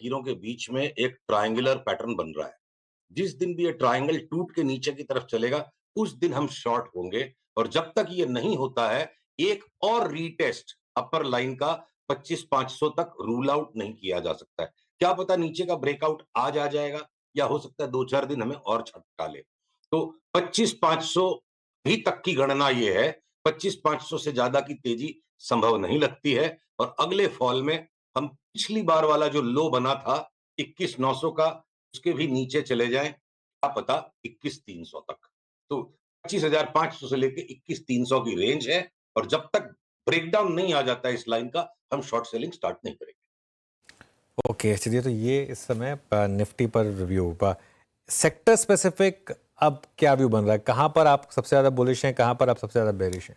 लकीरों के बीच में एक ट्रायंगुलर पैटर्न बन रहा है। जिस दिन भी ये ट्रायंगल टूट के नीचे की तरफ चलेगा, उस दिन हम शॉर्ट होंगे और जब तक ये नहीं होता है, एक और रीटेस्ट अपर लाइन का 25,500 तक रूल आउट नहीं किया जा सकता है। क्या पता नीचे का ब्रेकआउट आज आ जाएगा या हो सकता है 2-4 दिन हमें और झटका ले। तो 25,500 भी तक की गणना ये है, 25,500 से ज्यादा की तेजी संभव नहीं लगती है और अगले फॉल में हम पिछली बार वाला जो लो बना था 21,900 का, उसके भी नीचे चले जाएं, क्या पता 21,300 तक। तो 25,500 से लेके 21,300 की रेंज है और जब तक ब्रेकडाउन नहीं आ जाता है इस लाइन का, हम शॉर्ट सेलिंग स्टार्ट नहीं करेंगे। ओके, चलिए, तो ये इस समय निफ्टी पर रिव्यू। सेक्टर स्पेसिफिक अब क्या व्यू बन रहा है? कहाँ पर आप सबसे ज्यादा बुलिश हैं, कहाँ पर आप सबसे ज्यादा बेरिश हैं?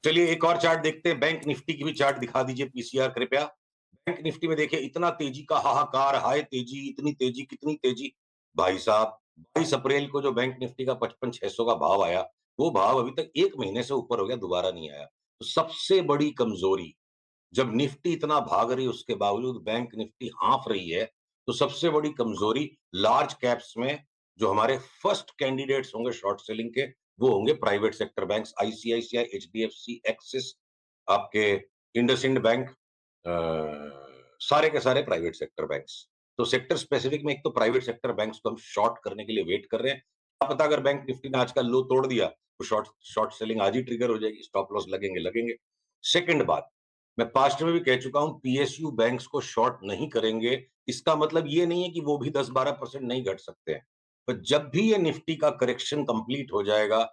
चलिए एक और चार्ट देखते हैं, बैंक निफ्टी की भी चार्ट दिखा दीजिए पीसीआर कृपया। बैंक निफ्टी में देखिए इतना तेजी का हाहाकार, हाय तेजी, इतनी तेजी, कितनी तेजी। भाई साहब 22 अप्रैल को जो बैंक निफ्टी का 55,600 का भाव आया, वो भाव अभी तक 1 महीने से ऊपर हो गया, दोबारा नहीं आया। तो सबसे बड़ी कमजोरी, जब निफ्टी इतना भाग रही है उसके बावजूद बैंक निफ्टी हाँफ रही है, तो सबसे बड़ी कमजोरी लार्ज कैप्स में जो हमारे फर्स्ट कैंडिडेट्स होंगे शॉर्ट सेलिंग के, वो होंगे private sector banks, ICICI, HDFC, axis, आपके इंडसइंड बैंक, सारे के सारे प्राइवेट सेक्टर बैंक्स। तो सेक्टर स्पेसिफिक में एक तो प्राइवेट सेक्टर बैंक्स को हम शॉर्ट करने के लिए वेट कर रहे हैं। क्या पता अगर बैंक निफ्टी ने आज का लो तोड़ दिया तो शॉर्ट शॉर्ट सेलिंग आज ही ट्रिगर हो जाएगी, स्टॉप लॉस लगेंगे लगेंगे। सेकंड बात, मैं पास्ट में भी कह चुका हूं, पीएसयू बैंक्स को शॉर्ट नहीं करेंगे। इसका मतलब ये नहीं है कि वो भी 10-12% नहीं घट सकते हैं, पर जब भी ये निफ्टी का करेक्शन कंप्लीट हो जाएगा,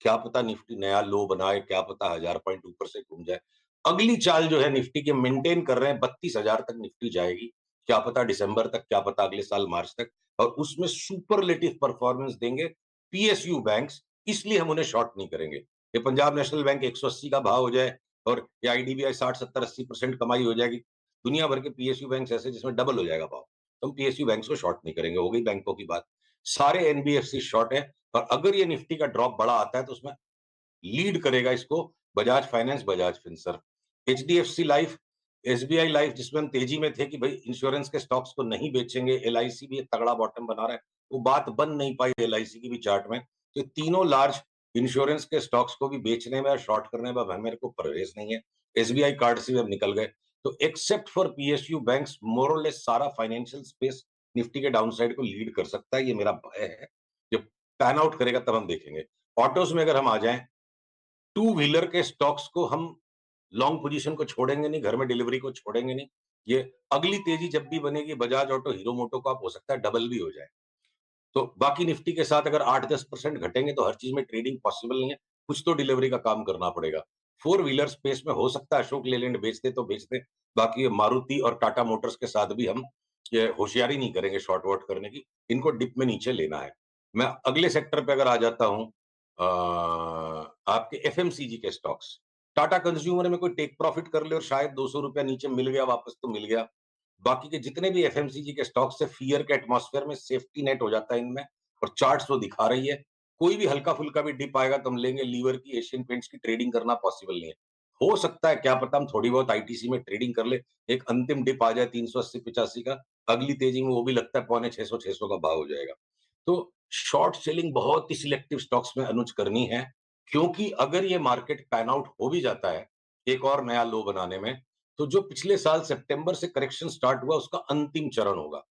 क्या पता निफ्टी नया लो बनाए, क्या पता 1000 पॉइंट ऊपर से घूम जाए। अगली चाल जो है निफ्टी के, मेंटेन कर रहे हैं 32,000 तक निफ्टी जाएगी, क्या पता दिसंबर तक, क्या पता अगले साल मार्च तक, और उसमें सुपरलेटिव परफॉर्मेंस देंगे पीएसयू बैंक्स, इसलिए हम उन्हें शॉर्ट नहीं करेंगे। ये पंजाब नेशनल बैंक 180 का भाव हो जाए और ये आईडीबीआई 60-70-80% कमाई हो जाएगी, दुनिया भर के पीएसयू बैंक ऐसे जिसमें डबल हो जाएगा भाव, तो हम पीएसयू बैंक्स को शॉर्ट नहीं करेंगे। हो गई बैंकों की बात। सारे एनबीएफसी शॉर्ट है और अगर ये निफ्टी का ड्रॉप बड़ा आता है तो उसमें लीड करेगा इसको Bajaj finance, Bajaj Finserv, HDFC life, SBI life, जिसमें हम तेजी में थे कि भाई इंश्योरेंस के स्टॉक्स को नहीं बेचेंगे, एलआईसी भी एक तगड़ा बॉटम बना रहा है, वो बात बन नहीं पाई एलआईसी की भी चार्ट में। तो तीनों लार्ज इंश्योरेंस के स्टॉक्स को भी बेचने में और शॉर्ट करने में अब मेरे को परहेज नहीं है। एसबीआई कार्ड से भी अब निकल गए। तो एक्सेप्ट फॉर पीएसयू बैंक्स, मोर और लेस सारा फाइनेंशियल स्पेस निफ्टी के डाउनसाइड को लीड कर सकता है, ये मेरा भय है। जब पैन आउट करेगा तब हम देखेंगे। ऑटोज में अगर हम आ जाएं, टू व्हीलर के स्टॉक्स को हम लॉन्ग पोजीशन को छोड़ेंगे नहीं, घर में डिलीवरी को छोड़ेंगे नहीं। ये अगली तेजी जब भी बनेगी, बजाज ऑटो, हीरो मोटो का हो सकता है डबल भी हो जाए। तो बाकी निफ्टी के साथ अगर 8-10% घटेंगे तो हर चीज में ट्रेडिंग पॉसिबल नहीं है, कुछ तो डिलीवरी का काम करना पड़ेगा। फोर व्हीलर स्पेस में हो सकता है अशोक लेलैंड बेच दे तो बेच दे, बाकी ये मारुति और टाटा मोटर्स के साथ भी हम ये होशियारी नहीं करेंगे शॉर्ट वॉट करने की, इनको डिप में नीचे लेना है। मैं अगले सेक्टर पे अगर आ जाता हूं, आपके एफएमसीजी के स्टॉक्स, टाटा कंज्यूमर में कोई टेक प्रॉफिट कर ले और शायद 200 रुपया नीचे मिल गया वापस तो मिल गया। बाकी के जितने भी एफएमसीजी के स्टॉक्स है, फियर के एटमॉस्फेयर में सेफ्टी नेट हो जाता है इनमें, और चार्ट्स वो दिखा रही है। कोई भी हल्का फुल्का भी डिप आएगा तो हम लेंगे। लीवर की, एशियन पेंट्स की ट्रेडिंग करना पॉसिबल नहीं है। हो सकता है क्या पता हम थोड़ी बहुत आईटीसी में ट्रेडिंग कर ले, एक अंतिम डिप आ जाए 380-85 का, अगली तेजी में वो भी लगता है पौने 600 का भाव हो जाएगा। तो शॉर्ट सेलिंग बहुत ही सिलेक्टिव स्टॉक्स में अनुज करनी है, क्योंकि अगर ये मार्केट पैन आउट हो भी जाता है एक और नया लो बनाने में, तो जो पिछले साल सितंबर से करेक्शन स्टार्ट हुआ उसका अंतिम चरण होगा।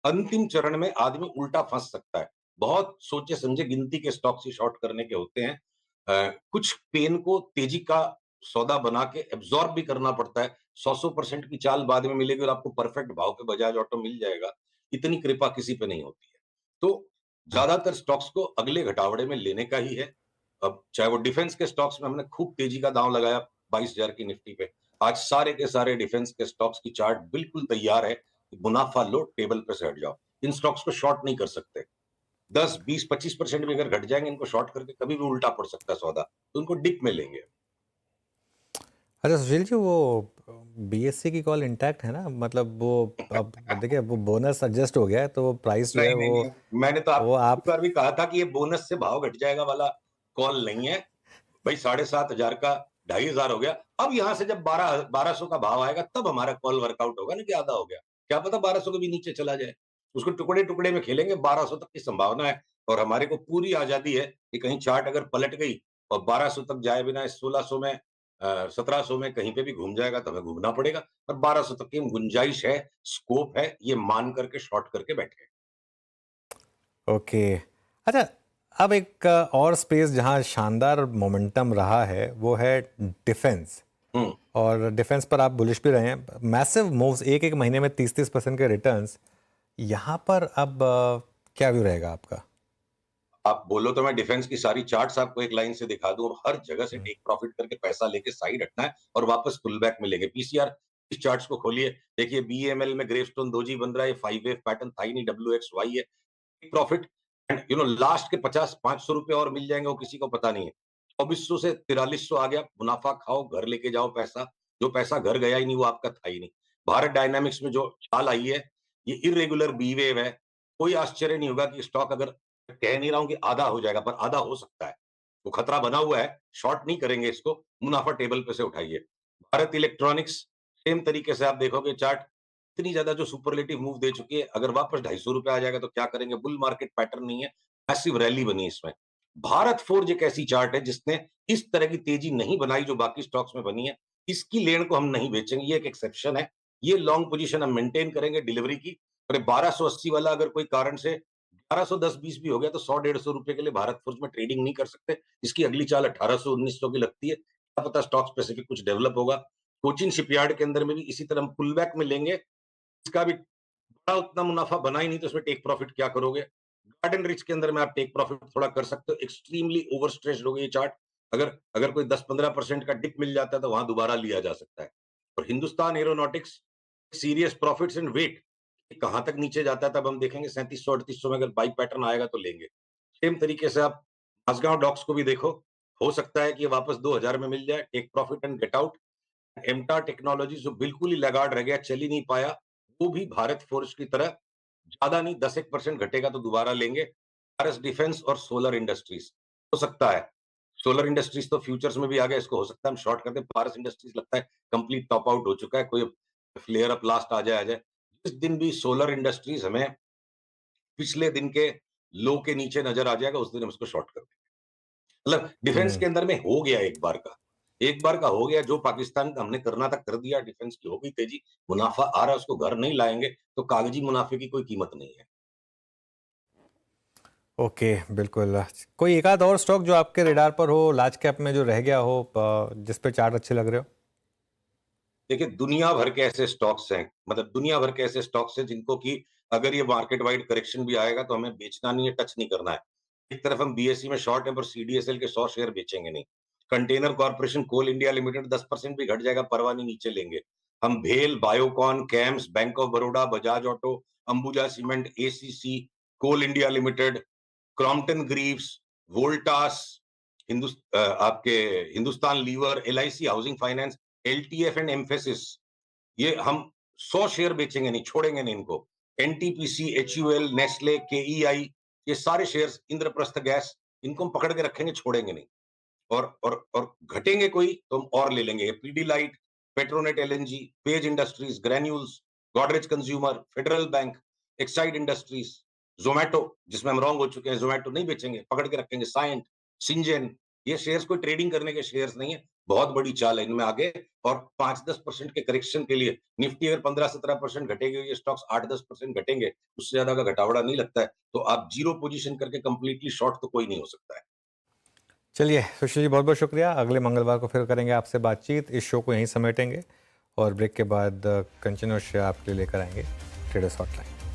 अंतिम चरण में आदमी उल्टा फंस सकता है। बहुत सोचे समझे गिनती के स्टॉक्स ही शॉर्ट करने के होते हैं। कुछ पेन को तेजी का सौदा बना के एब्जॉर्ब भी करना पड़ता है। 100% की चाल बाद में मिलेगी और आपको परफेक्ट भाव पे बजाज ऑटो मिल जाएगा, इतनी कृपा किसी पे नहीं होती है। तो ज्यादातर स्टॉक्स को अगले घटावड़े में लेने का ही है। अब चाहे वो डिफेंस के स्टॉक्स में हमने खूब तेजी का दांव लगाया 22,000 की निफ्टी पे, आज सारे के सारे डिफेंस के स्टॉक्स की चार्ट बिल्कुल तैयार है। मुनाफा लो, टेबल पे से हट जाओ। इन स्टॉक्स को शॉर्ट नहीं कर सकते। 10, 20, 25% भी अगर घट जाएंगे, इनको शॉर्ट करके कभी भी उल्टा पड़ सकता है सौदा, तो उनको डिप में लेंगे। अच्छा सुशील जी, वो बीएससी की कॉल इंटैक्ट है ना? मतलब वो अब देखिए, वो बोनस एडजस्ट हो गया है तो वो प्राइस जो है नहीं नहीं वो नहीं, मैंने तो वो आपको आप एक बार भी कहा था कि ये बोनस से भाव घट जाएगा वाला कॉल नहीं है भाई। 7,500 का 2,500 हो गया। अब यहां से जब 1200 का भाव आएगा तब हमारा कॉल वर्कआउट होगा ना कि आधा हो गया। क्या पता 1200 के भी नीचे चला जाए। उसको टुकड़े-टुकड़े में खेलेंगे, 1200 तक की संभावना है और हमारे को पूरी आज़ादी है कि कहीं चार्ट अगर पलट गई और 1200 तक जाए बिना 1600 में 1700 में कहीं पे भी घूम जाएगा तो हमें घूमना पड़ेगा। पर 1200 तक की गुंजाइश है, स्कोप है, ये मान करके शॉर्ट करके बैठे। ओके। अच्छा, अब एक और स्पेस जहां शानदार मोमेंटम रहा है वो है डिफेंस। हुँ। और डिफेंस पर आप बुलिश भी रहे हैं, मैसिव मूव्स, एक एक महीने में 30-30% के रिटर्न्स। यहाँ पर अब क्या व्यू रहेगा आपका? आप बोलो तो मैं डिफेंस की सारी चार्ट्स आपको एक लाइन से दिखा दूँ और हर जगह से हम्म, टेक प्रॉफिट करके पैसा लेके साइड हटना है और वापस पुल बैक मिलेंगे। पीसीआर इस चार्ट्स को खोलिए, देखिए बीईएमएल में ग्रेवस्टोन दोजी बन रहा है, 5 वेव पैटर्न था ही नहीं, डब्ल्यूएक्सवाई है। टेक प्रॉफिट एंड लास्ट के 50-500 रुपए और मिल जाएंगे वो किसी को पता नहीं है। 2400 से 4300 आ गया, मुनाफा खाओ, घर लेके जाओ पैसा। जो पैसा घर गया ही नहीं वो आपका था ही नहीं। भारत डायनामिक्स में जो चाल आई है, ये इर्रेगुलर बी वेव है। कोई आश्चर्य नहीं होगा कि स्टॉक अगर, कह नहीं रहा हूं कि आधा हो जाएगा पर आधा हो सकता है। वो खतरा बना हुआ है, शॉर्ट नहीं करेंगे इसको, मुनाफा टेबल पे से उठाइए। भारत इलेक्ट्रॉनिक्स सेम तरीके से आप देखोगे चार्ट, इतनी ज्यादा जो सुपरलेटिव मूव दे चुकी है, अगर वापस 250 रुपए आ जाएगा तो क्या करेंगे? बुल मार्केट पैटर्न नहीं है, मैसिव रैली बनी इसमें। भारत फोर्ज एक ऐसी चार्ट है जिसने इस तरह की तेजी नहीं बनाई जो बाकी स्टॉक्स में बनी है। इसकी लेन को हम नहीं बेचेंगे, ये एक एक्सेप्शन है। ये लॉन्ग पोजीशन हम मेंटेन करेंगे डिलीवरी की। अरे 1280 वाला अगर कोई कारण से 1210-20 भी हो गया तो 100-150 रुपए के लिए भारत फोर्ज में ट्रेडिंग नहीं कर सकते। इसकी अगली चाल 1800-1900 की लगती है। क्या पता स्टॉक स्पेसिफिक कुछ डेवलप होगा। कोचिन शिपयार्ड के अंदर में भी इसी तरह हम पुल बैक में लेंगे। इसका भी बड़ा उतना मुनाफा बना ही नहीं तो उसमें टेक प्रॉफिट क्या करोगे? गार्डन रिच के अंदर में आप टेक प्रॉफिट थोड़ा कर सकते हो। एक्सट्रीमली ओवर स्ट्रेच्ड हो गई ये चार्ट। अगर अगर कोई 10-15% का डिप मिल जाता है तो वहां दोबारा लिया जा सकता है। और Hindustan aeronautics serious profits and wait कहां तक नीचे जाता है तब हम देखेंगे। 3700-3800 में अगर बाई पैटर्न आएगा तो लेंगे। सेम तरीके से आप माझगांव डॉक्स को भी देखो, हो सकता है कि ये वापस 2000 में मिल जाए। Take profit and get out. एमटा टेक्नोलॉजी जो बिल्कुल ही लैगार्ड रह गया, चल ही नहीं पाया, वो भी भारत फोर्ज की तरह ज्यादा नहीं 10-1% घटेगा तो दोबारा लेंगे। पारस डिफेंस और सोलर इंडस्ट्रीज हो सकता है। सोलर इंडस्ट्रीज तो फ्यूचर्स में भी आ गया, इसको हो सकता है हम शॉर्ट करते हैं। पारस इंडस्ट्रीज लगता है कंप्लीट टॉप आउट हो चुका है, कोई फ्लेयर अप लास्ट आ जाए। जिस दिन भी सोलर इंडस्ट्रीज हमें पिछले दिन के लो के नीचे नजर आ जाएगा उस दिन हम उसको शॉर्ट कर देंगे। मतलब डिफेंस हम्म, के अंदर में हो गया एक बार का हो गया। जो पाकिस्तान का हमने करना था कर दिया। डिफेंस की हो गई तेजी, मुनाफा आ रहा है, उसको घर नहीं लाएंगे तो कागजी मुनाफे की कोई कीमत नहीं है। ओके, बिल्कुल। कोई एक आध और स्टॉक जो आपके रेडार पर हो, लार्ज कैप में जो रह गया हो, जिस पे चार्ट अच्छे लग रहे हो? देखिए दुनिया भर के ऐसे स्टॉक्स हैं, मतलब दुनिया भर के ऐसे स्टॉक्स हैं जिनको कि अगर ये मार्केट वाइड करेक्शन भी आएगा तो हमें बेचना नहीं है, टच नहीं करना है। एक तरफ हम बीएसई में शॉर्ट है पर सीडीएसएल के 100 शेयर बेचेंगे नहीं। कंटेनर कॉर्पोरेशन कोल इंडिया लिमिटेड 10% भी घट जाएगा परवाह नहीं, नीचे लेंगे। हम भेल, Biocon, CAMS, bank of Baroda, Bajaj auto, Ambuja cement, ACC, coal India limited, Crompton Greaves, Voltas, आपके Hindustan lever, LIC housing finance, LTF and Mphasis, ये हम 100 शेयर बेचेंगे नहीं, छोड़ेंगे नहीं इनको। एनटीपीसी, एचयूएल, नेस्ले, केईआई, ये सारे शेयर्स, इंद्रप्रस्थ गैस, इनको हम पकड़ के रखेंगे, छोड़ेंगे नहीं। और घटेंगे कोई तो हम और ले लेंगे। Pidilite, Petronet LNG, page industries, granules, Godrej consumer, federal bank, Exide industries, Zomato जिसमें हम रॉन्ग हो चुके हैं, जोमेटो नहीं बेचेंगे, पकड़ के रखेंगे। साइंट, सिंजेन, ये शेयर्स कोई ट्रेडिंग करने के शेयर्स नहीं है, बहुत बड़ी चाल है इनमें आगे। और 5-10% के करेक्शन के लिए निफ्टी अगर 15-17% घटेगी, ये स्टॉक्स 8-10% घटेंगे, उससे ज्यादा का घटावड़ा नहीं लगता है। तो आप जीरो पोजीशन करके कंप्लीटली शॉर्ट तो कोई नहीं हो सकता है। चलिए सुशील जी, बहुत बहुत शुक्रिया। अगले मंगलवार को फिर करेंगे आपसे बातचीत। इस शो को यहीं समेटेंगे और ब्रेक के बाद कंटिन्यूअस आपके लिए लेकर आएंगे ट्रेडर्स हॉटलाइन।